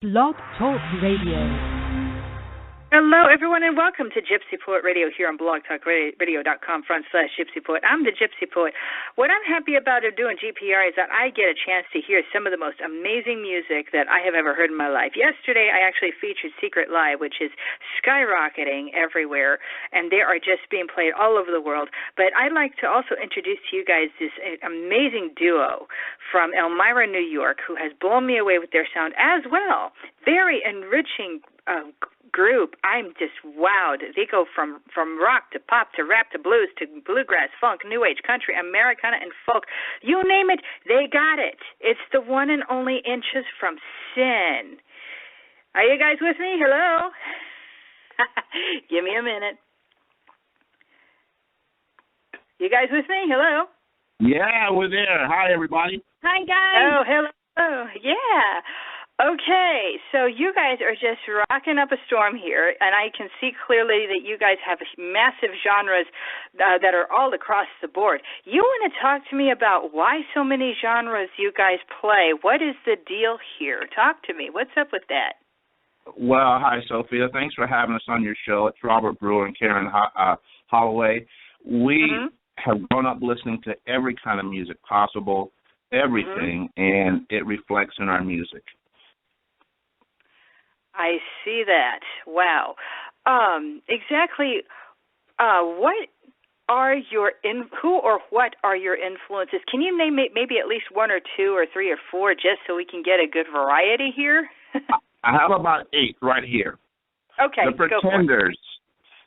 Blog Talk Radio. Hello, everyone, and welcome to Gypsy Poet Radio here on blogtalkradio.com/Gypsy Poet. I'm the Gypsy Poet. What I'm happy about doing GPR is that I get a chance to hear some of the most amazing music that I have ever heard in my life. Yesterday, I actually featured Secret Live, which is skyrocketing everywhere, and they are just being played all over the world. But I'd like to also introduce to you guys this amazing duo from Elmira, New York, who has blown me away with their sound as well. Very enriching group. I'm just wowed. They go from rock to pop to rap to blues to bluegrass, funk, new age, country, Americana, and folk. You name it, they got it. It's the one and only Inches from Sin. Are you guys with me? Hello? Give me a minute. You guys with me? Hello? Yeah, we're there. Hi, everybody. Hi, guys. Oh, hello. Yeah. Okay, so you guys are just rocking up a storm here, and I can see clearly that you guys have massive genres that are all across the board. You want to talk to me about why so many genres you guys play? What is the deal here? Talk to me. What's up with that? Well, hi, Sophia. Thanks for having us on your show. It's Robert Brewer and Karen Holloway. We have grown up listening to every kind of music possible, everything, and it reflects in our music. I see that. Wow. Exactly. What are your who or what are your influences? Can you name maybe at least one or two or three or four, just so we can get a good variety here? I have about 8 right here. Okay. The Pretenders.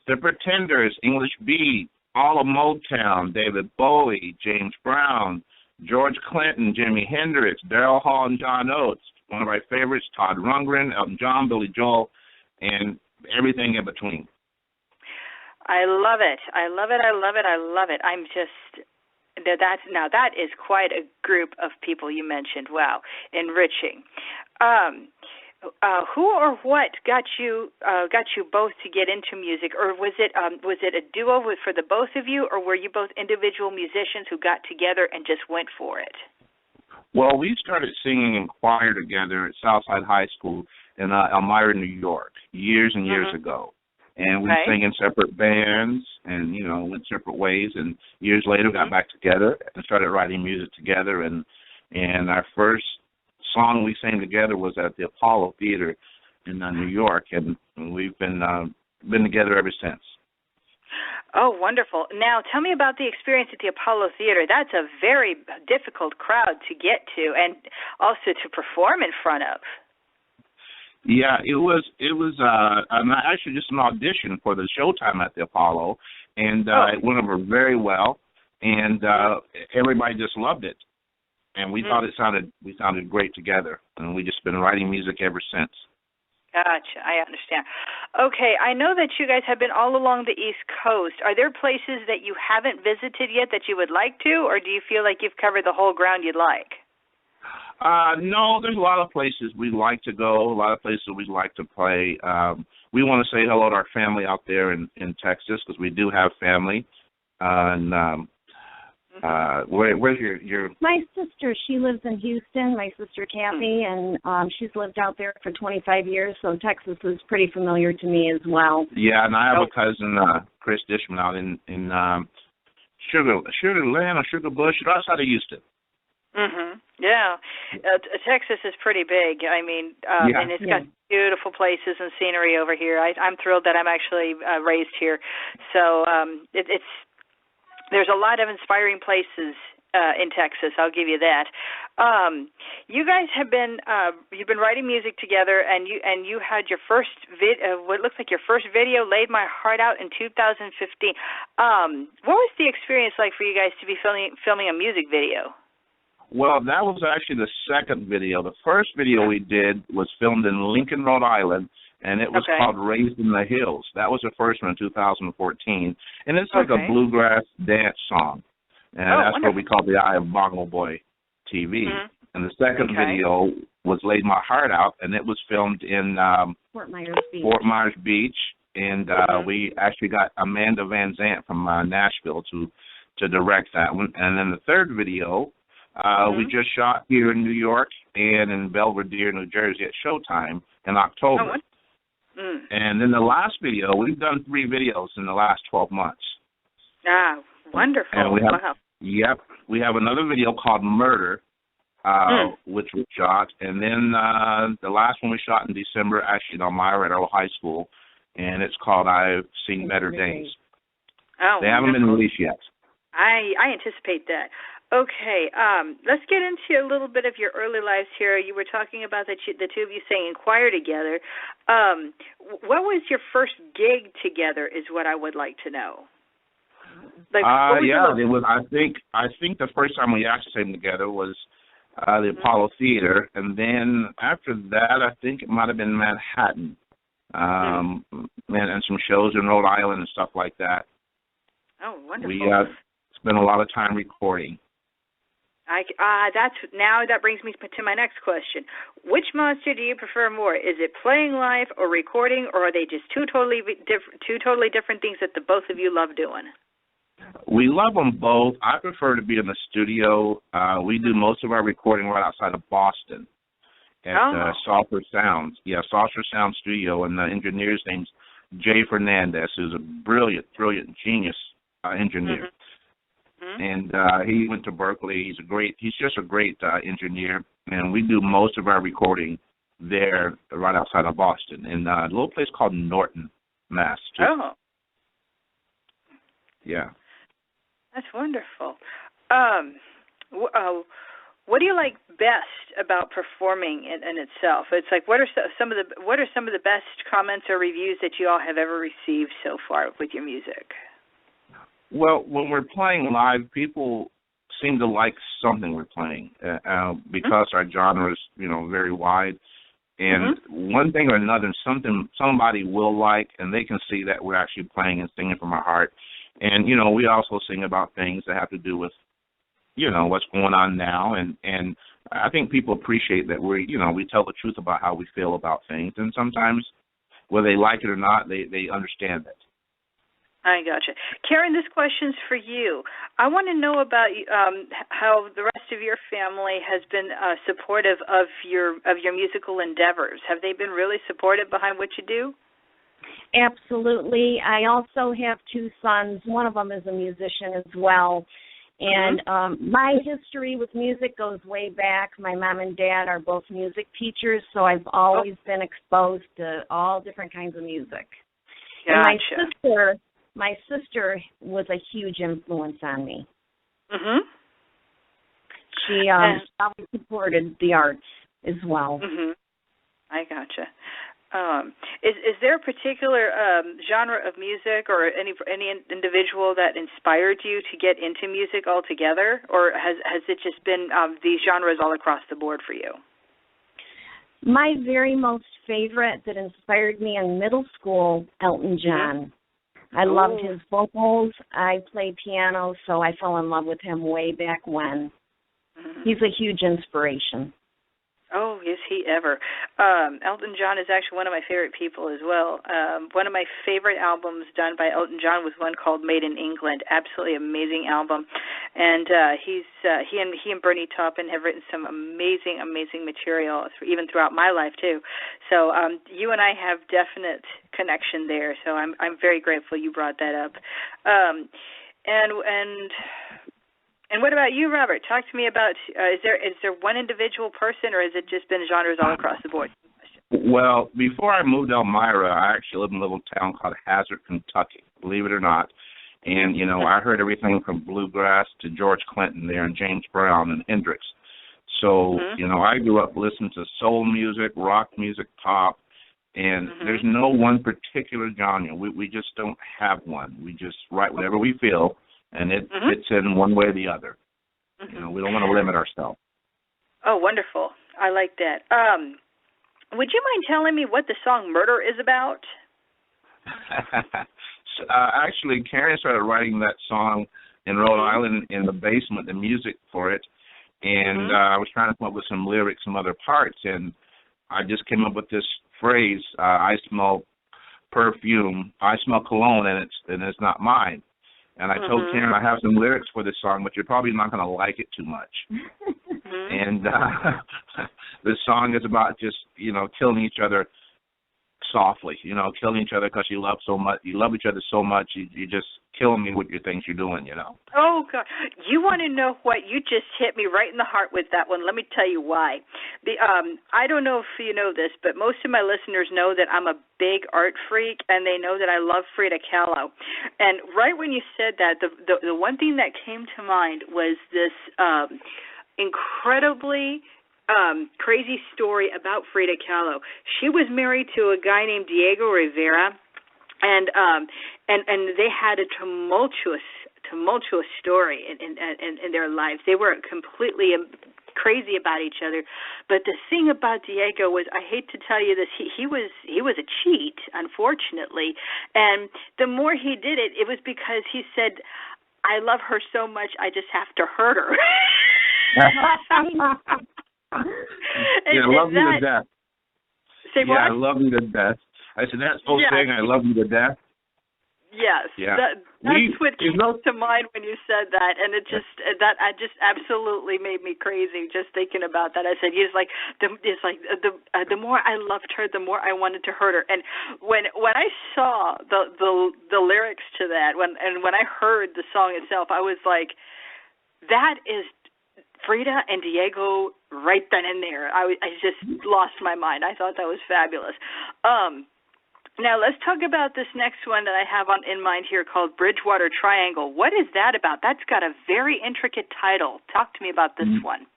The Pretenders, English Beat, all of Motown, David Bowie, James Brown, George Clinton, Jimi Hendrix, Daryl Hall, and John Oates. One of my favorites, Todd Rundgren, Elton John, Billy Joel, and everything in between. I love it. I love it. I love it. I love it. I'm just that is quite a group of people you mentioned. Wow, enriching. Who or what got you both to get into music, or was it a duo for the both of you, or were you both individual musicians who got together and just went for it? Well, we started singing in choir together at Southside High School in Elmira, New York, years and years ago. And we sang in separate bands and, went separate ways. And years later, we got back together and started writing music together. And our first song we sang together was at the Apollo Theater in New York. And we've been together ever since. Oh, wonderful. Now, tell me about the experience at the Apollo Theater. That's a very difficult crowd to get to and also to perform in front of. Yeah, it was actually just an audition for the Showtime at the Apollo, and it went over very well, and everybody just loved it. And we thought we sounded great together, and we've just been writing music ever since. Gotcha. I understand. Okay, I know that you guys have been all along the East Coast. Are there places that you haven't visited yet that you would like to, or do you feel like you've covered the whole ground you'd like? No, there's a lot of places we'd like to go, a lot of places we'd like to play. We want to say hello to our family out there in Texas, because we do have family. Where's your... My sister, she lives in Houston, my sister Kathy, and she's lived out there for 25 years, so Texas is pretty familiar to me as well. Yeah, and I have a cousin, Chris Dishman, out in Sugar Land or Sugar Bush, outside of Houston. Yeah. Texas is pretty big. I mean, and it's got beautiful places and scenery over here. I'm thrilled that I'm actually raised here. So it's there's a lot of inspiring places in Texas. I'll give you that. You guys have been you've been writing music together, and you had your first what looks like your first video, "Laid My Heart Out," in 2015. What was the experience like for you guys to be filming a music video? Well, that was actually the second video. The first video we did was filmed in Lincoln, Rhode Island, and it was called "Raised in the Hills." That was the first one in 2014, and it's like a bluegrass dance song, and that's what we call the Eye of Bongo Boy TV. And the second video was "Laid My Heart Out," and it was filmed in Fort Myers Beach, and we actually got Amanda VanSandt from Nashville to direct that one. And then the third video We just shot here in New York and in Belvidere, New Jersey at Showtime in October. And then the last video, we've done 3 videos in the last 12 months. Ah, wonderful. And we have, we have another video called Murder, which we shot. And then the last one we shot in December, actually in Elmira at our high school, and it's called I've Seen Better Days. Oh, they haven't been released yet. I anticipate that. Okay, let's get into a little bit of your early lives here. You were talking about the two of you saying choir together. What was your first gig together is what I would like to know. Like, it was. I think the first time we actually sang together was the Apollo Theater, and then after that, I think it might have been Manhattan, and some shows in Rhode Island and stuff like that. Oh, wonderful! We spent a lot of time recording. That brings me to my next question. Which monster do you prefer more? Is it playing live or recording, or are they just two totally different things that the both of you love doing? We love them both. I prefer to be in the studio. We do most of our recording right outside of Boston at Saucer Sounds. Yeah, Saucer Sound Studio, and the engineer's name's Jay Fernandez, who's a brilliant genius engineer. And he went to Berkeley. He's just a great engineer, and we do most of our recording there right outside of Boston in a little place called Norton, Mass. Too. Oh. Yeah. That's wonderful. What do you like best about performing in itself? It's like what are some of the best comments or reviews that you all have ever received so far with your music? Well, when we're playing live, people seem to like something we're playing because our genre is, very wide. And one thing or another, somebody will like, and they can see that we're actually playing and singing from our heart. And, we also sing about things that have to do with, what's going on now. And I think people appreciate that we tell the truth about how we feel about things. And sometimes, whether they like it or not, they understand it. I gotcha. Karen, this question's for you. I want to know about how the rest of your family has been supportive of your musical endeavors. Have they been really supportive behind what you do? Absolutely. I also have 2 sons. One of them is a musician as well. And my history with music goes way back. My mom and dad are both music teachers, so I've always been exposed to all different kinds of music. Gotcha. And my sister was a huge influence on me. She always supported the arts as well. I gotcha. Is there a particular genre of music or any individual that inspired you to get into music altogether, or has it just been these genres all across the board for you? My very most favorite that inspired me in middle school, Elton John. I loved his vocals. I play piano, so I fell in love with him way back when. He's a huge inspiration. Oh, is he ever. Elton John is actually one of my favorite people as well. One of my favorite albums done by Elton John was one called Made in England. Absolutely amazing album. And he and Bernie Taupin have written some amazing material, even throughout my life too. So you and I have definite connection there. So I'm very grateful you brought that up. And what about you, Robert? Talk to me about, is there one individual person, or has it just been genres all across the board? Well, before I moved to Elmira, I actually lived in a little town called Hazard, Kentucky, believe it or not. And, I heard everything from bluegrass to George Clinton there and James Brown and Hendrix. So, I grew up listening to soul music, rock music, pop, and there's no one particular genre. We just don't have one. We just write whatever we feel. And it fits in one way or the other. We don't want to limit ourselves. Oh, wonderful. I like that. Would you mind telling me what the song Murder is about? Actually, Karen started writing that song in Rhode Island in the basement, the music for it. And I was trying to come up with some lyrics, some other parts. And I just came up with this phrase, I smell perfume, I smell cologne, and it's not mine. And I told Karen I have some lyrics for this song, but you're probably not going to like it too much. And the song is about just, killing each other softly, killing each other because you love each other so much, you just killing me with your things you're doing, Oh, God. You want to know what? You just hit me right in the heart with that one. Let me tell you why. I don't know if you know this, but most of my listeners know that I'm a big art freak, and they know that I love Frida Kahlo. And right when you said that, the one thing that came to mind was this incredibly crazy story about Frida Kahlo. She was married to a guy named Diego Rivera, and they had a tumultuous story in their lives. They were completely crazy about each other. But the thing about Diego was, I hate to tell you this, he was a cheat, unfortunately. And the more he did it, it was because he said, "I love her so much, I just have to hurt her." I love you to death. Say what? I love you to death. I said, that's full saying, I love you to death. Yes, yeah. That's what came to mind when you said that, and it just absolutely made me crazy just thinking about that. I said, the more I loved her, the more I wanted to hurt her. And when I saw the lyrics to that, when I heard the song itself, I was like, that is Frida and Diego right then and there. I just lost my mind. I thought that was fabulous. Now let's talk about this next one that I have in mind here called Bridgewater Triangle. What is that about? That's got a very intricate title. Talk to me about this one.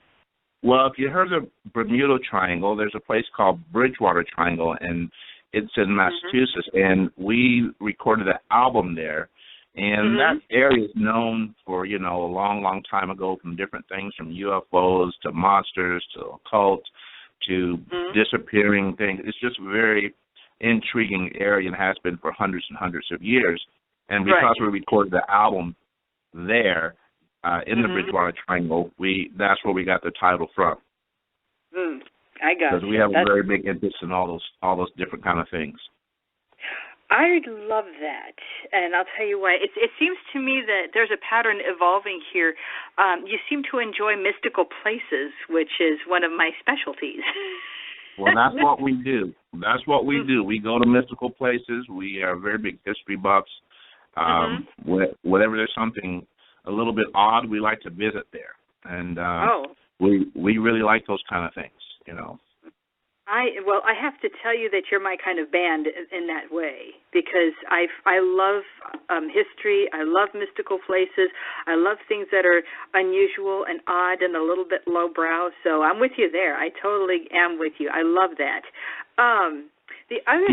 Well, if you heard of Bermuda Triangle, there's a place called Bridgewater Triangle, and it's in Massachusetts, and we recorded an album there. And that area is known for, a long, long time ago, from different things, from UFOs to monsters to occult to disappearing things. It's just a very intriguing area and has been for hundreds and hundreds of years. And because we recorded the album there in the Bridgewater Triangle, that's where we got the title from. I got it. Because we have a very big interest in all those different kind of things. I love that, and I'll tell you why. It seems to me that there's a pattern evolving here. You seem to enjoy mystical places, which is one of my specialties. Well, that's what we do. That's what we do. We go to mystical places. We are very big history buffs. Whenever there's something a little bit odd, we like to visit there, and we really like those kind of things, I have to tell you that you're my kind of band in that way, because I love history. I love mystical places. I love things that are unusual and odd and a little bit lowbrow. So I'm with you there. I totally am with you. I love that. The other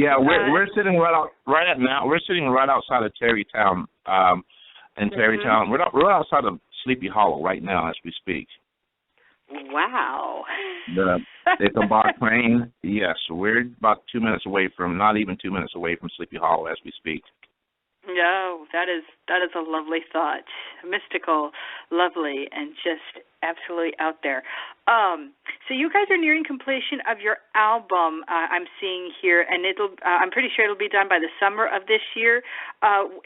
we're sitting right now. We're sitting right outside of Terrytown. In Terrytown, we're outside of Sleepy Hollow right now as we speak. Wow. The Ichabod Crane, yes. We're about 2 minutes away not even 2 minutes away from Sleepy Hollow as we speak. No, that is a lovely thought. Mystical, lovely, and just absolutely out there. So you guys are nearing completion of your album, I'm seeing here, and I'm pretty sure it'll be done by the summer of this year.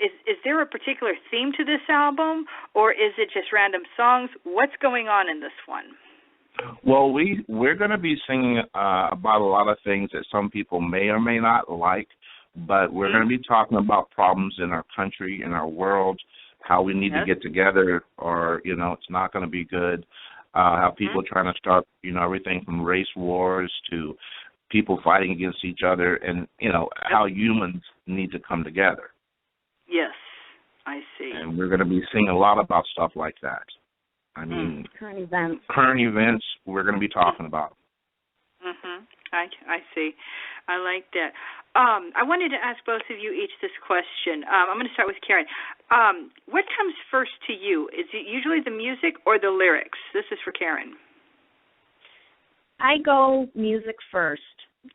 Is there a particular theme to this album, or is it just random songs? What's going on in this one? Well, we're going to be singing about a lot of things that some people may or may not like, but we're going to be talking about problems in our country, in our world, how we need to get together, or, it's not going to be good, how people are trying to start, everything from race wars to people fighting against each other, and, how humans need to come together. Yes, I see. And we're going to be singing a lot about stuff like that. I mean, current events we're going to be talking about. I see. I like that. I wanted to ask both of you each this question. I'm going to start with Karen. What comes first to you? Is it usually the music or the lyrics? This is for Karen. I go music first.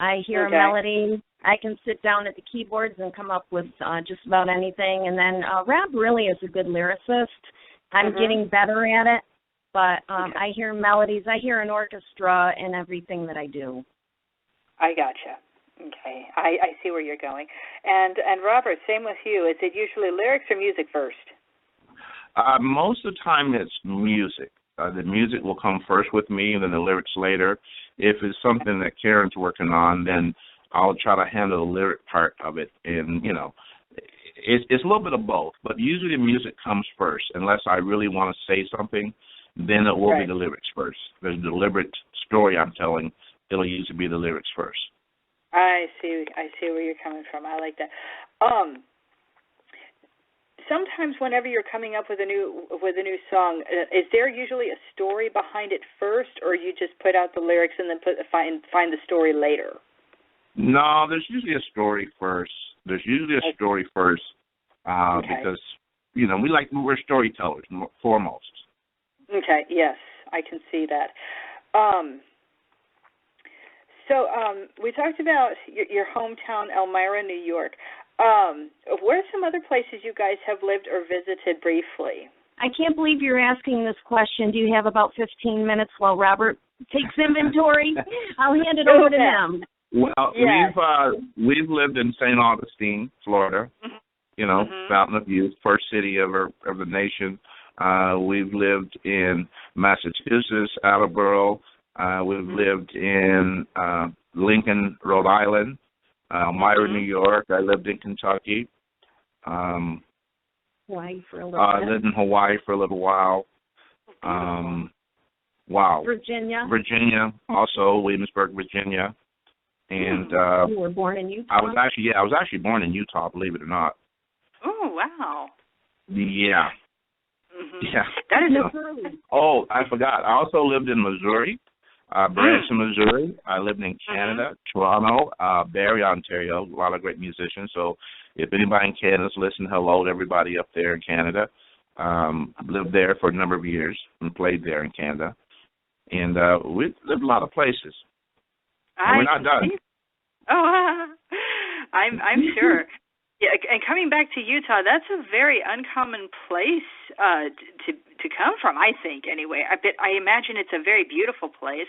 I hear a melody. I can sit down at the keyboards and come up with just about anything. And then Rob really is a good lyricist. I'm getting better at it. But I hear melodies. I hear an orchestra in everything that I do. I gotcha. Okay. I see where you're going. And Robert, same with you. Is it usually lyrics or music first? Most of the time it's music. The music will come first with me and then the lyrics later. If it's something that Karen's working on, then I'll try to handle the lyric part of it. And, you know, it's a little bit of both. But usually the music comes first. Unless I really want to say something, then it will be the lyrics first. There's a deliberate story I'm telling. It'll usually be the lyrics first. I see where you're coming from. I like that. Sometimes whenever you're coming up with a new song, is there usually a story behind it first, or you just put out the lyrics and then find the story later? No, there's usually a story first. Because you know we're storytellers foremost. Okay. Yes, I can see that. So we talked about your hometown, Elmira, New York. Where are some other places you guys have lived or visited briefly? I can't believe you're asking this question. Do you have about 15 minutes while Robert takes inventory? I'll hand it over to him. Well, we've lived in St. Augustine, Florida. You know, Fountain of Youth, first city of the nation. We've lived in Massachusetts, Attleboro. We've lived in Lincoln, Rhode Island. Elmira, New York. I lived in Kentucky. Hawaii for a little bit. Lived in Hawaii for a little while. Virginia, also Williamsburg, Virginia. And you were born in Utah? I was actually born in Utah, believe it or not. Oh, wow. Yeah. Yeah. That is Missouri. Oh, I forgot. I also lived in Missouri. Branson, Missouri. I lived in Canada, Toronto, Barrie, Ontario. A lot of great musicians. So if anybody in Canada's listening, hello to everybody up there in Canada. I've lived there for a number of years and played there in Canada. And we've lived a lot of places. And we're not done. Oh, I'm sure. Yeah, and coming back to Utah, that's a very uncommon place to come from, I think, anyway. I imagine it's a very beautiful place.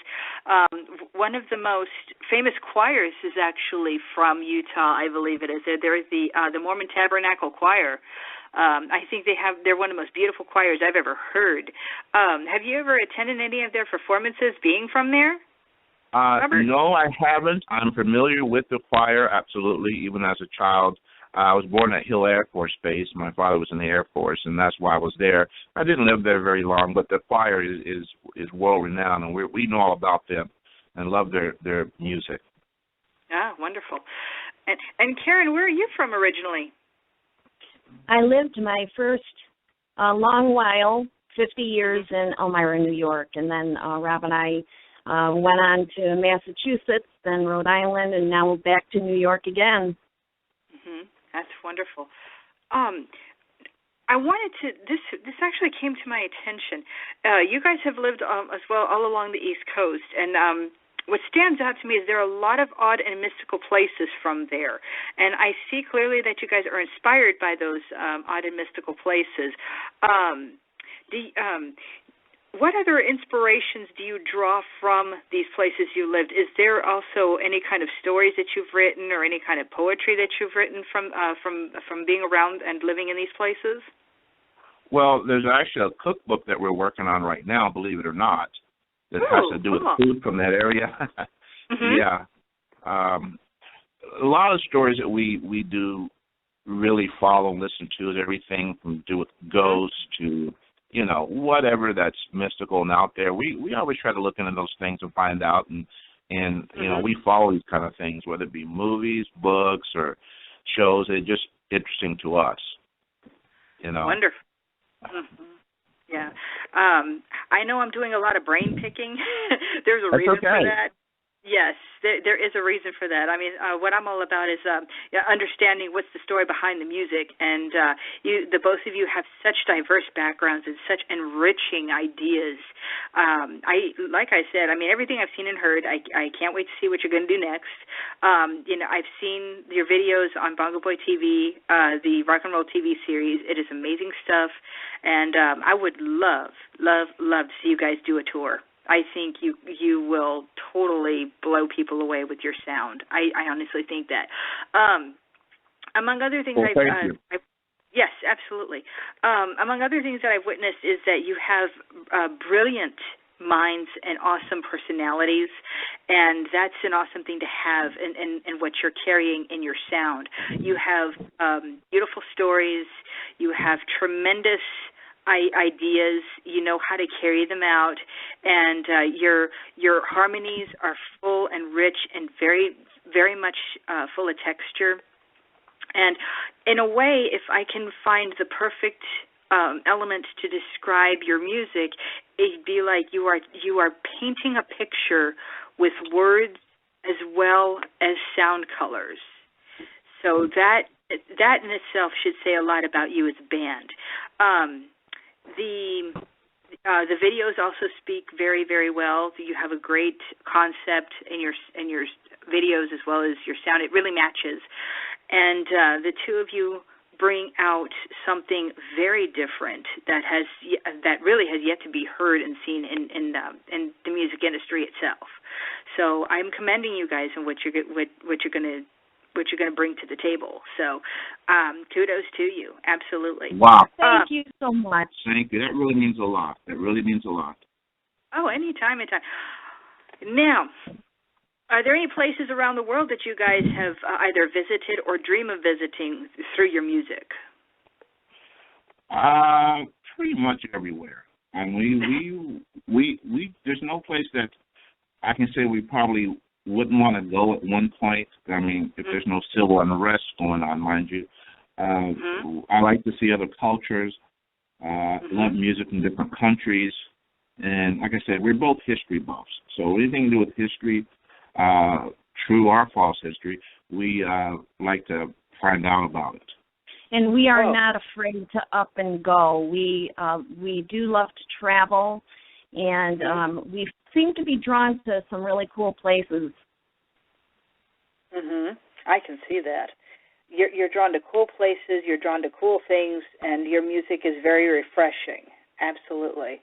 One of the most famous choirs is actually from Utah, I believe it is. There is the Mormon Tabernacle Choir. I think they're one of the most beautiful choirs I've ever heard. Have you ever attended any of their performances being from there? No, I haven't. I'm familiar with the choir, absolutely, even as a child. I was born at Hill Air Force Base. My father was in the Air Force, and that's why I was there. I didn't live there very long, but the choir is world-renowned, and we know all about them and love their music. Ah, wonderful. And Karen, where are you from originally? I lived my first long while, 50 years, in Elmira, New York, and then Rob and I went on to Massachusetts, then Rhode Island, and now we're back to New York again. That's wonderful. I wanted to. This actually came to my attention. You guys have lived as well all along the East Coast, and what stands out to me is there are a lot of odd and mystical places from there, and I see clearly that you guys are inspired by those odd and mystical places. What other inspirations do you draw from these places you lived? Is there also any kind of stories that you've written or any kind of poetry that you've written from being around and living in these places? Well, there's actually a cookbook that we're working on right now, believe it or not, that has to do with food from that area. Yeah. A lot of stories that we do really follow and listen to is everything from do with ghosts to whatever that's mystical and out there. We always try to look into those things and find out, and we follow these kind of things, whether it be movies, books, or shows. They're just interesting to us. Wonderful. Yeah. I know I'm doing a lot of brain picking. There's a reason for that. Yes, there is a reason for that. I mean, what I'm all about is understanding what's the story behind the music, and the both of you have such diverse backgrounds and such enriching ideas. Like I said, I mean, everything I've seen and heard, I can't wait to see what you're going to do next. I've seen your videos on Bongo Boy TV, the Rock and Roll TV series. It is amazing stuff, and I would love to see you guys do a tour. I think you will totally blow people away with your sound. I honestly think that. Among other things, Yes, absolutely. Among other things that I've witnessed is that you have brilliant minds and awesome personalities, and that's an awesome thing to have in what you're carrying in your sound. You have beautiful stories. You have tremendous ideas. You know how to carry them out, and your harmonies are full and rich and very, very much full of texture. And in a way, if I can find the perfect element to describe your music, it'd be like you are painting a picture with words as well as sound colors. So that in itself should say a lot about you as a band. The videos also speak very, very well. You have a great concept in your videos as well as your sound. It really matches. And the two of you bring out something very different that really has yet to be heard and seen in the music industry itself. So I'm commending you guys on what you're going to bring to the table. So kudos to you, absolutely. Wow! Thank you so much. Thank you. That really means a lot. Oh, anytime. Now, are there any places around the world that you guys have either visited or dream of visiting through your music? Pretty much everywhere. And we there's no place that I can say we probably wouldn't want to go at one point. I mean, if there's no civil unrest going on, mind you. I like to see other cultures. Love music in different countries. And like I said, we're both history buffs. So anything to do with history, true or false history, we like to find out about it. And we are not afraid to up and go. We do love to travel, and we seem to be drawn to some really cool places. I can see that. You're drawn to cool places, you're drawn to cool things, and your music is very refreshing. Absolutely.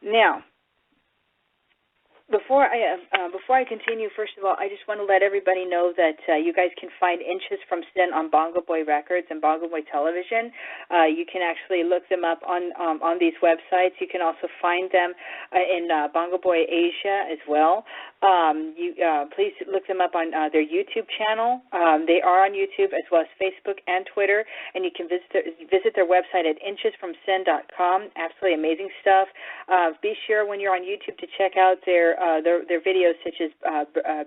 Now, before I continue, first of all, I just want to let everybody know that you guys can find Inches from Sin on Bongo Boy Records and Bongo Boy Television. You can actually look them up on these websites. You can also find them in Bongo Boy Asia as well. Please look them up on their YouTube channel. They are on YouTube as well as Facebook and Twitter, and you can visit their website at inchesfromsin.com. Absolutely amazing stuff. Be sure when you're on YouTube to check out their videos such as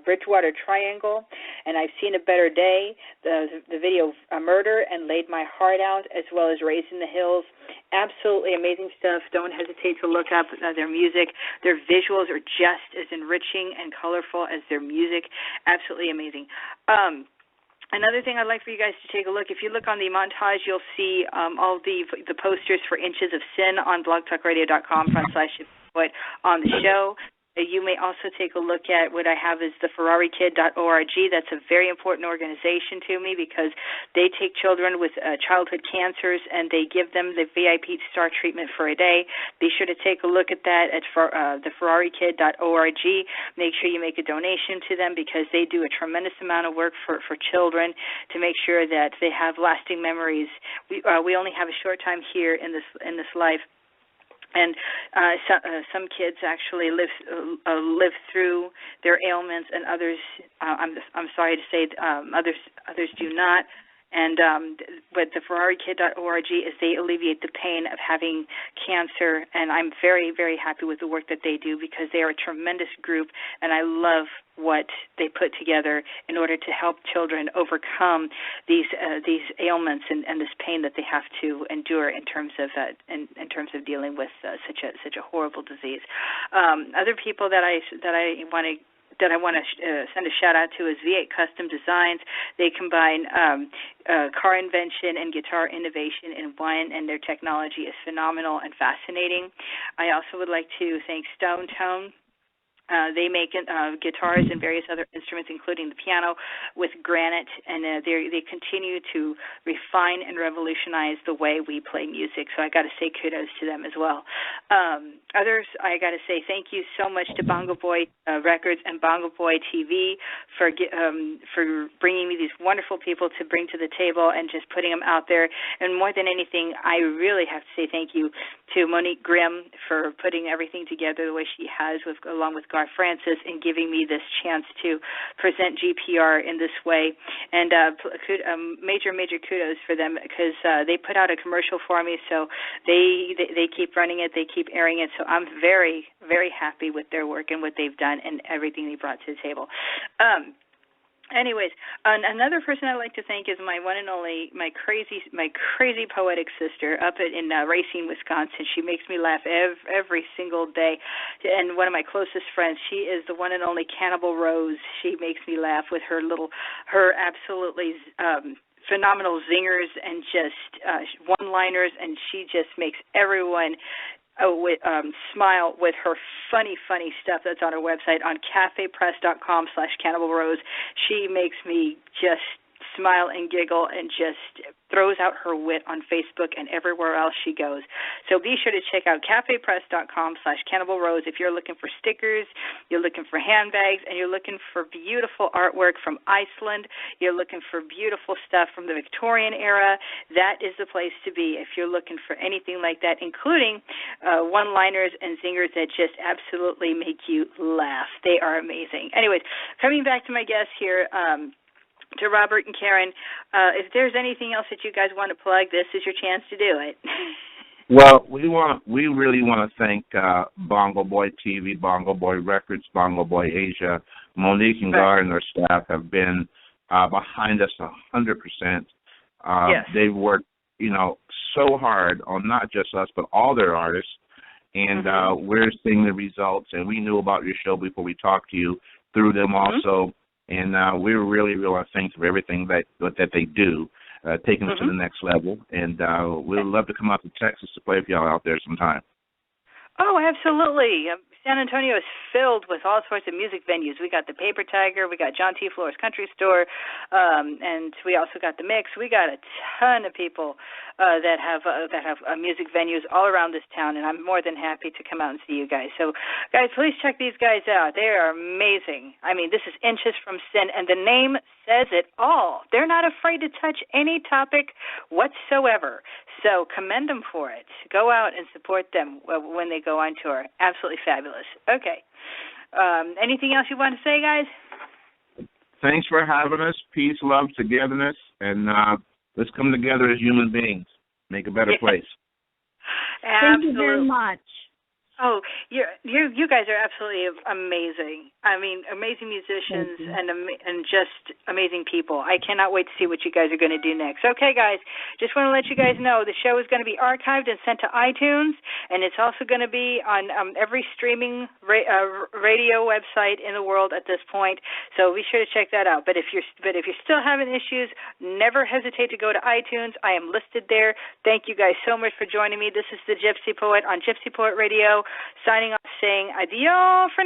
Bridgewater Triangle and I've Seen a Better Day, the video Murder and Laid My Heart Out, as well as Raising the Hills. Absolutely amazing stuff. Don't hesitate to look up their music. Their visuals are just as enriching and colorful as their music. Absolutely amazing. Another thing I'd like for you guys to take a look, if you look on the montage, you'll see all the posters for Inches of Sin on blogtalkradio.com/put on the show. You may also take a look at what I have is the FerrariKid.org. That's a very important organization to me because they take children with childhood cancers and they give them the VIP star treatment for a day. Be sure to take a look at that at the FerrariKid.org. Make sure you make a donation to them because they do a tremendous amount of work for children to make sure that they have lasting memories. We only have a short time here in this life. And some kids actually live through their ailments, and others, I'm sorry to say, others do not. And but the FerrariKid.org is they alleviate the pain of having cancer, and I'm very, very happy with the work that they do because they are a tremendous group, and I love what they put together in order to help children overcome these ailments and this pain that they have to endure in terms of dealing with such a horrible disease. Other people that I want to send a shout-out to is V8 Custom Designs. They combine car invention and guitar innovation in one, and their technology is phenomenal and fascinating. I also would like to thank Stone Tone They make guitars and various other instruments, including the piano, with granite, and they continue to refine and revolutionize the way we play music. So I got to say kudos to them as well. Others, I got to say thank you so much to Bongo Boy Records and Bongo Boy TV for bringing me these wonderful people to bring to the table and just putting them out there. And more than anything, I really have to say thank you to Monique Grimm for putting everything together the way she has, along with Gar Francis, and giving me this chance to present GPR in this way. And major kudos for them, because they put out a commercial for me, so they keep running it, they keep airing it. So I'm very, very happy with their work and what they've done and everything they brought to the table. Anyways, another person I'd like to thank is my one and only, my crazy poetic sister up in Racine, Wisconsin. She makes me laugh every single day. And one of my closest friends, she is the one and only Cannibal Rose. She makes me laugh with her absolutely phenomenal zingers and just one-liners, and she just makes everyone smile with her funny stuff that's on her website on cafepress.com/cannibalrose. She makes me just smile and giggle and just throws out her wit on Facebook and everywhere else she goes. So be sure to check out cafepress.com/cannibalrose if you're looking for stickers, you're looking for handbags, and you're looking for beautiful artwork from Iceland, you're looking for beautiful stuff from the Victorian era. That is the place to be if you're looking for anything like that, including one-liners and zingers that just absolutely make you laugh. They are amazing. Anyways, coming back to my guests here, to Robert and Karen, if there's anything else that you guys want to plug, this is your chance to do it. Well, we really want to thank Bongo Boy TV, Bongo Boy Records, Bongo Boy Asia. Monique and Gar and their staff have been behind us 100%. Yes. They've worked, so hard on not just us but all their artists, and we're seeing the results. And we knew about your show before we talked to you through them also. And we're really thankful for everything that they do, taking us to the next level. And we'd love to come out to Texas to play with y'all out there sometime. Oh, absolutely. San Antonio is filled with all sorts of music venues. We got the Paper Tiger, we got John T. Flores Country Store, and we also got the Mix. We got a ton of people that have music venues all around this town, and I'm more than happy to come out and see you guys. So, guys, please check these guys out. They are amazing. I mean, this is Inches from Sin, and the name says it all. They're not afraid to touch any topic whatsoever. So commend them for it. Go out and support them when they go on tour. Absolutely fabulous. Okay. Anything else you want to say, guys? Thanks for having us. Peace, love, togetherness, and let's come together as human beings, make a better place. Thank you very much. Oh, you guys are absolutely amazing. I mean, amazing musicians and just amazing people. I cannot wait to see what you guys are going to do next. Okay, guys, just want to let you guys know the show is going to be archived and sent to iTunes, and it's also going to be on every streaming radio website in the world at this point. So be sure to check that out. But if you're still having issues, never hesitate to go to iTunes. I am listed there. Thank you guys so much for joining me. This is the Gypsy Poet on Gypsy Poet Radio, signing off saying adios for